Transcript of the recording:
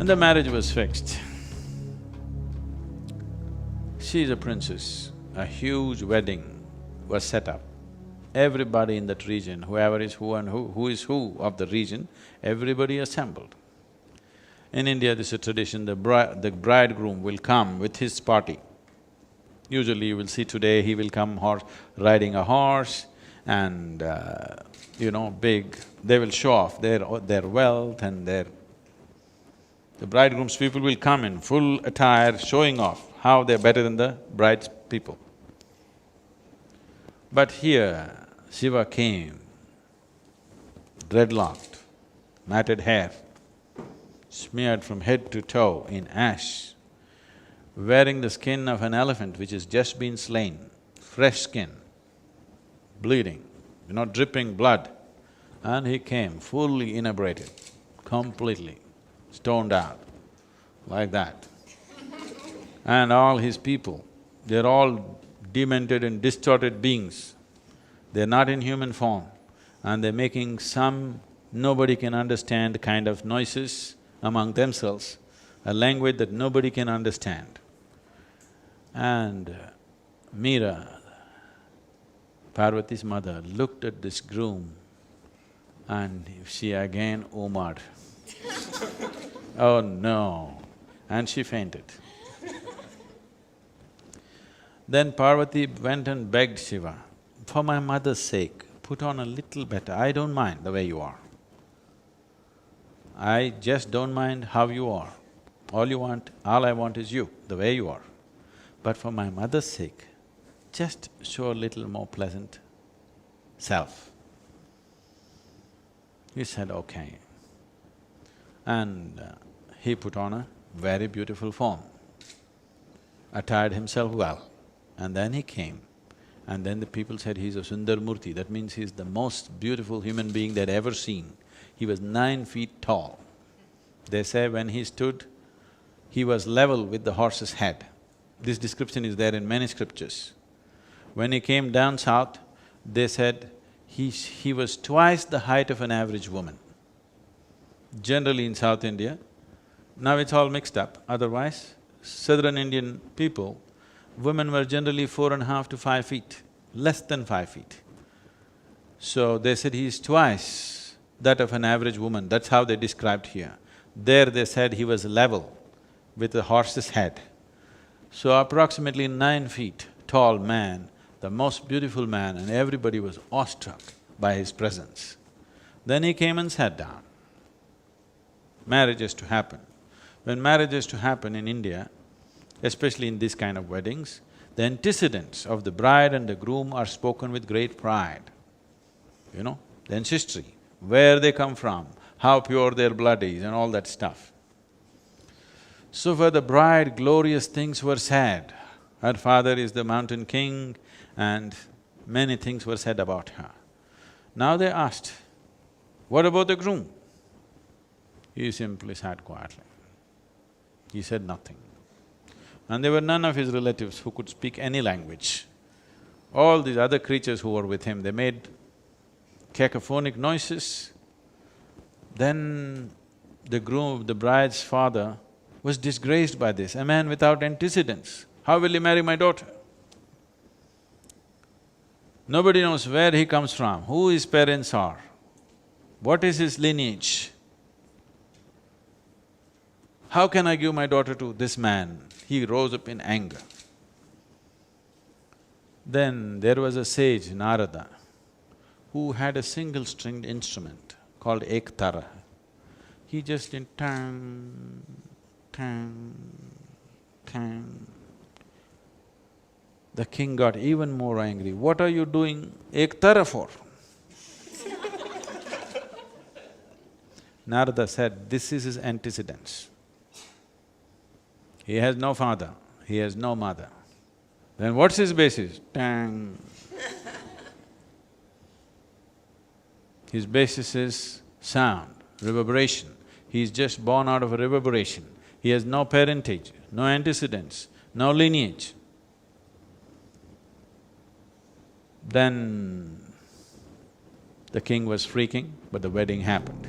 And the marriage was fixed. She is a princess. A huge wedding was set up. Everybody in that region, whoever is who and who is who of the region, everybody assembled. In India, this is a tradition, the bridegroom will come with his party. Usually you will see today, he will come riding a horse and, big… They will show off their wealth and their… The bridegroom's people will come in full attire, showing off how they're better than the bride's people. But here, Shiva came, dreadlocked, matted hair, smeared from head to toe in ash, wearing the skin of an elephant which has just been slain, fresh skin, bleeding, dripping blood. And he came fully inebriated, completely stoned out, like that. And all his people, they're all demented and distorted beings. They're not in human form and they're making some nobody can understand kind of noises among themselves, a language that nobody can understand. And Meera, Parvati's mother, looked at this groom and she again oomed. Oh no! And she fainted. Then Parvati went and begged Shiva, for my mother's sake, put on a little better, I don't mind the way you are. I just don't mind how you are. All I want is you, the way you are. But for my mother's sake, just show a little more pleasant self. He said, okay. And he put on a very beautiful form, attired himself well. And then he came, and then the people said he's a Sundaramoorthy, that means he's the most beautiful human being they'd ever seen. He was 9 feet tall. They say when he stood, he was level with the horse's head. This description is there in many scriptures. When he came down south, they said he was twice the height of an average woman. Generally in South India, now it's all mixed up, otherwise, southern Indian people, women were generally 4.5 to 5 feet, less than 5 feet. So they said he is twice that of an average woman, that's how they described here. There they said he was level with a horse's head. So approximately 9 feet tall man, the most beautiful man, and everybody was awestruck by his presence. Then he came and sat down. Marriage is to happen. When marriage is to happen in India, especially in this kind of weddings, the antecedents of the bride and the groom are spoken with great pride. The ancestry, where they come from, how pure their blood is and all that stuff. So for the bride, glorious things were said. Her father is the mountain king and many things were said about her. Now they asked, what about the groom? He simply sat quietly. He said nothing. And there were none of his relatives who could speak any language. All these other creatures who were with him, they made cacophonic noises. Then the bride's father was disgraced by this, a man without antecedents. How will he marry my daughter? Nobody knows where he comes from, who his parents are, what is his lineage. How can I give my daughter to this man? He rose up in anger. Then there was a sage, Narada, who had a single-stringed instrument called ektara. He just did tang, tang, tang. The king got even more angry. What are you doing ektara for? Narada said, this is his antecedents. He has no father, he has no mother. Then what's his basis? Tang. His basis is sound, reverberation. He's just born out of a reverberation. He has no parentage, no antecedents, no lineage. Then the king was freaking, but the wedding happened.